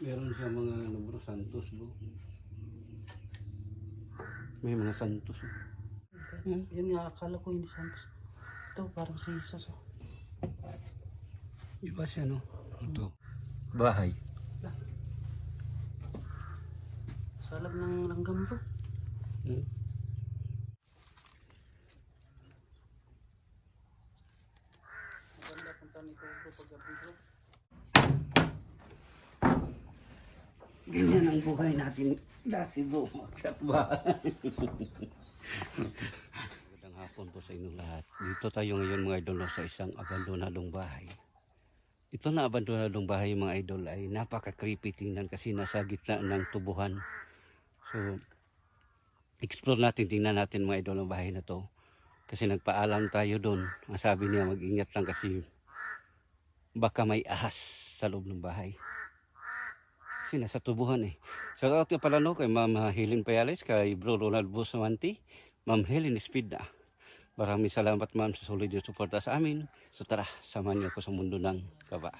Meron siya mga ano bro, santos bro. May mga santos. Yun nga, akala ko hindi Santos. Ito, parang si Jesus. Oh. Iba siya no? Ito. Bahay. Salag ng langgam bro. Hmm? Maganda punta nito bro paggabi bro. Ganyan ang buhay natin dati bro. Sa bahay. Magandang hapon po sa inyong lahat. Dito tayo ngayon mga idol sa isang abandonadong bahay. Ito na abandonadong bahay mga idol ay napaka-creepy tingnan kasi nasa gitna ng tubuhan. So, explore natin, tingnan natin mga idol ang bahay na to. Kasi nagpaalam tayo doon. Ang sabi niya mag-ingat lang kasi baka may ahas sa loob ng bahay. Kasi nasa tubuhan eh. Shout out nga pala no kay Ma'am Helen Payales, kay Bro Ronald Bustamante, Ma'am Helen Espida. Maraming salamat ma'am sa solid yung suporta sa amin. So tara, samahan niyo ako sa mundo ng kaba.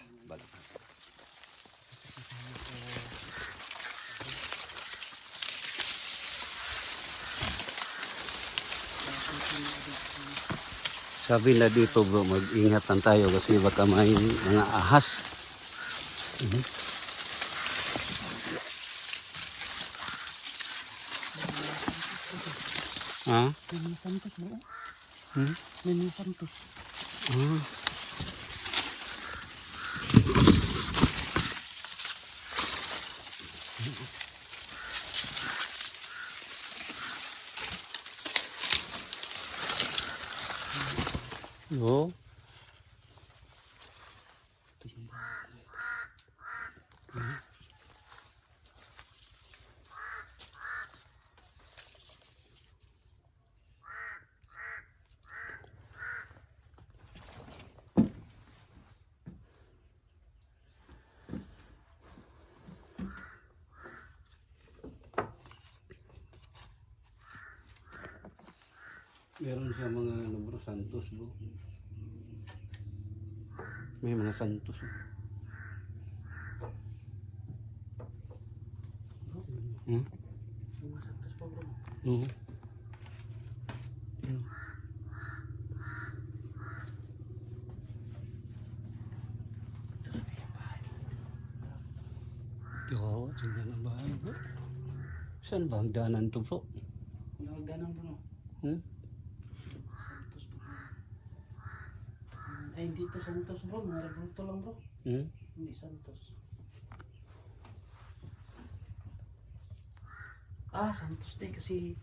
Sabi na dito bro, mag-ingat lang tayo kasi baka may mga ahas. Ha? May Santos bro. Hmm? May Santos. Oo. Ito yung bahay. Meron siya mga ano bro, santos bro. May mga santos. Hmm? May mga Santos pa bro. Oo. Oo, tingnan ang bahay bro. Saan ba ang daanan to bro? Nagdanan bro. Hmm? Santos bro. Ay hindi to Santos bro. Mga rebulto lang bro. Hmm? Hindi Santos. Ah, Santos din kasi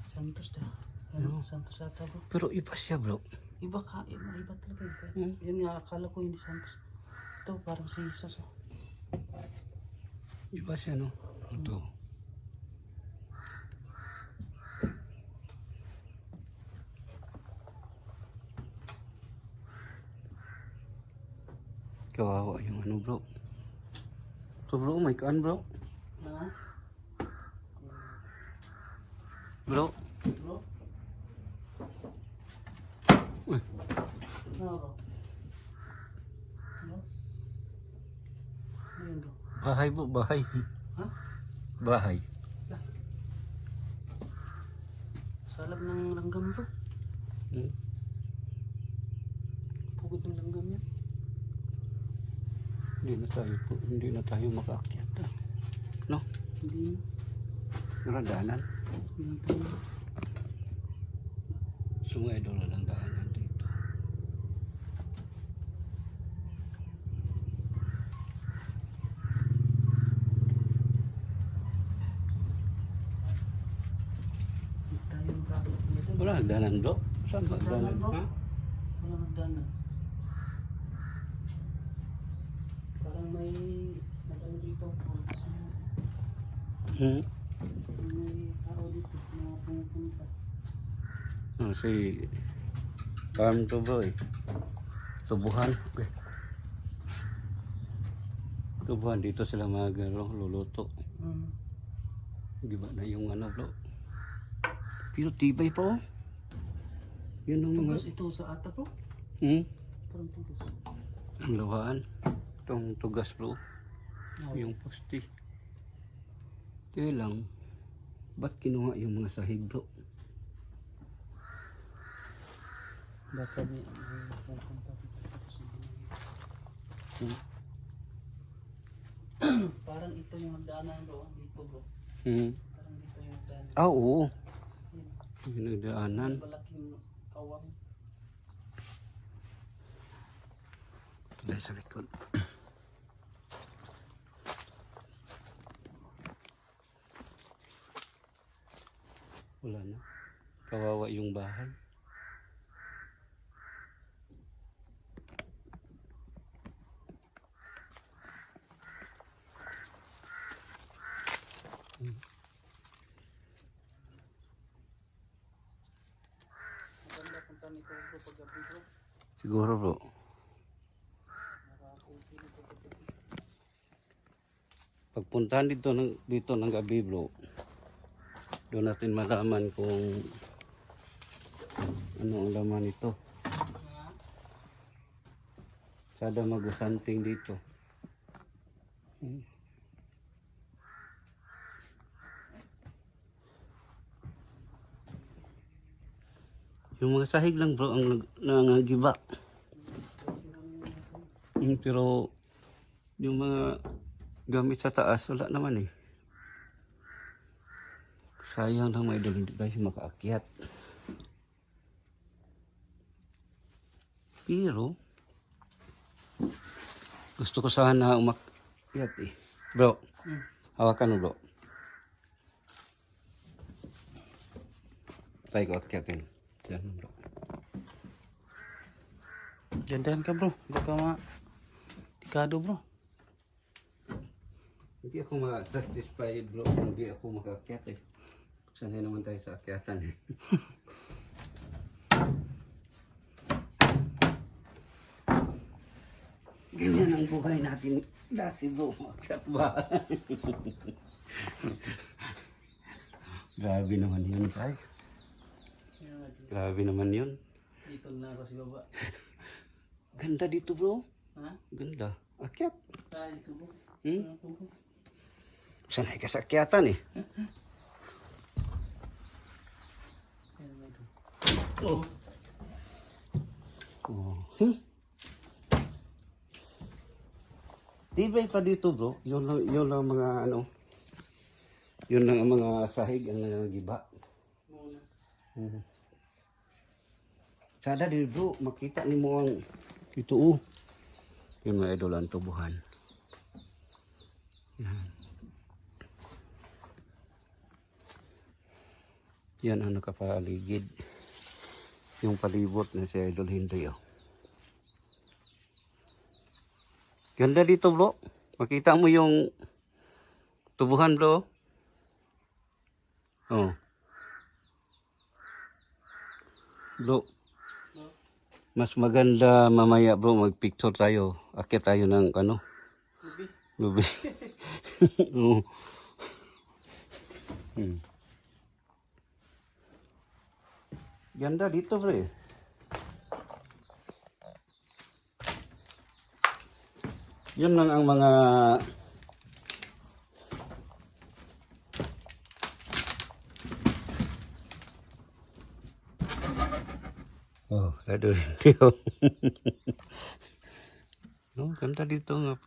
Santos da. Ano, Santos ata bro. Pero iba siya bro. Iba ka, iba talaga. Hmm? Yun nga, akala ko hindi Santos. Ito, parang si Jesus. Oh. Iba siya no? Ito. Kawawa yung ano bro. Ito bro, may kaan bro. Ha? Bro. Bro? Uy. Ano bro? Bro? Ayun bro. Bahay bro, bahay. Ha? Bahay. Salag ng langgam bro. Hmm? Pugod ng langgam yan. Hindi na tayo makaakyat. No? Hindi Meron daanan. na. Sungay doon na lang daanan dito. Hindi tayo makakot dito. Wala hagdanan bro. Saan ba hagdanan? Bro? Ha? Wala magdanan. Parang may nagano dito. Hmm? May tao dito na pumupunta. Oh, si farm to bro eh. Tubuhan. Okay. Tubuhan dito sila luluto. Di ba na yung ano bro? Pero tibay pa oh. Yun ang mga... Tugas ito sa ata bro. Hmm? Parang tugas. Ang lawaan. Itong tugas bro. Oo. yung poste. Kaya lang, ba't kinuha yung mga sahig bro? Baka may pupunta dito tapos hindi Hmm. parang ito yung hagdanan bro, dito bro. Hmm. Parang dito yung hagdanan. Ah, oo. Yan. Pinagdaanan. Malaking kawang. Dahil sa likod. Wala na. Kawawa yung bahay. Maganda punta nito bro pag gabi bro. Siguro bro. Nakaka-okay nito pag gabi. Pagpuntahan dito ng gabi bro. Doon natin malaman kung ano ang laman nito. Ha? Sada mag-usanting dito. Yung mga sahig lang bro ang nangagiba. Pero yung mga gamit sa taas wala naman eh. Sayang lang may idol, hindi tayo makaakyat. Pero gusto ko sana umakyat eh. Bro, hawakan mo bro. Try ko akyatin. Diyan bro. Dandan ka bro, baka tikado bro. Hindi ako ma-satisfied bro kung hindi ako makaakyat eh. Sanay naman tayo sa akyatan eh. Ganyan ang buhay natin dati bro. Akyat ba? Grabe naman yun guys. Grabe naman yun. Dito na ako sa baba. Ganda dito bro. Ha? Ganda. Akyat. Tayo ito bro. Hmm? Ako bro. Sanay ka sa akyatan eh. Ayan ba ito? Oh. Oh. Hey. Tibay pa dito bro. Yun lang mga ano. Yun lang ang mga sahig ang nangiba. Muna. Sada din bro, makita ni mo ang ito oh. Yun mga idol ang tubuhan. Yan. Yan ang nakapaligid. Yung palibot na si Idol Hinday oh. Ganda dito bro. Makita mo yung tubuhan bro. Oh. Bro. Mas maganda mamaya bro magpicture tayo. Akit tayo ng ano. Lubi. Lubi. Oh. Ganda dito pre. Yun lang ang mga oh, aduh. Oh, ganda dito nga.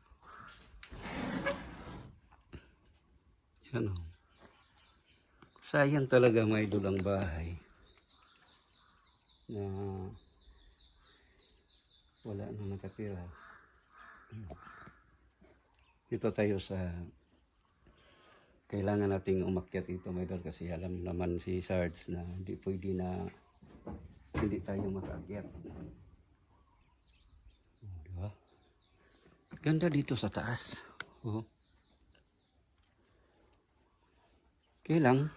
Yan oh. Sayang talaga may idol ang bahay. Na wala na nakatira. Dito tayo sa kailangan nating umakyat dito may idol kasi alam naman si Sarge na hindi pwede na hindi tayo makaakyat. Oh, diba? Ganda dito sa taas. Oh. Kailang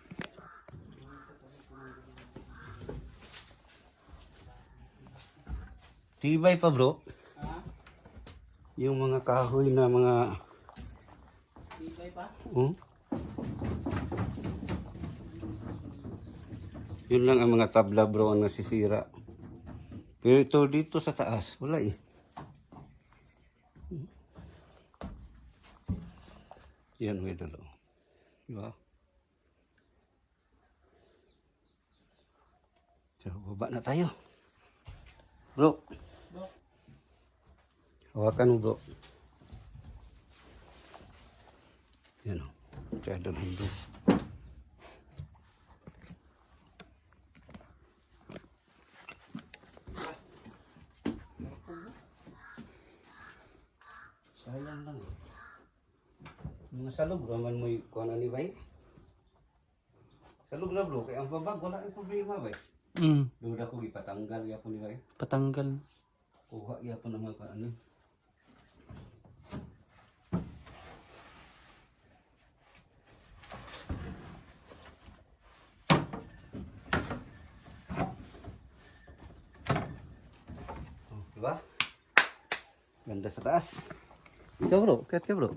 tibay pa bro. Ha? Yung mga kahoy na mga Tibay pa? Yun lang ang mga tabla bro ang nasisira. Pero ito dito sa taas, wala eh. Yan mga idol. Oh. Diba? So, baba na tayo. Bro. Hawakan mo bro. Yan o. Masyado ng bro. Sayang lang. Mga salog raman mo yung kuha na ni Bay. Salog na bro. Kaya ang babag wala yung problema Bay. Duda ko ipatanggal yapon ni Bay. Patanggal. Kuha yapon naman ka ano. Oh, diba? Ganda sa taas. Ikaw bro, kahit ka bro.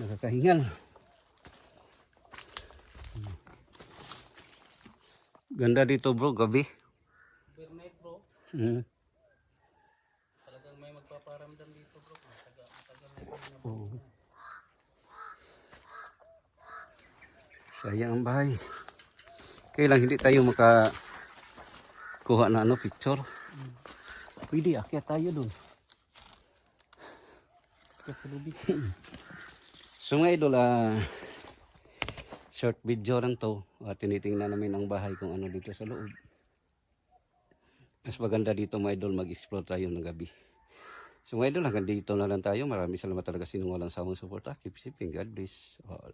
Nakakahingal. Ganda dito bro, gabi. Midnight bro. Talagang may magpaparamdam dito bro. Matagal na po. Oh. Sayang ang bahay. Kailang hindi tayo makakuha na ano, picture. Pwede, akyat tayo dun. Akyat sa lubid. So mga idol, short video lang to. Tinitingnan namin ang bahay kung ano dito sa loob. Mas maganda dito mga idol, mag-explore tayo ng gabi. So mga idol, hanggang dito na lang tayo. Maraming salamat talaga sa inyong walang sawang suporta. Keep shipping. God bless all.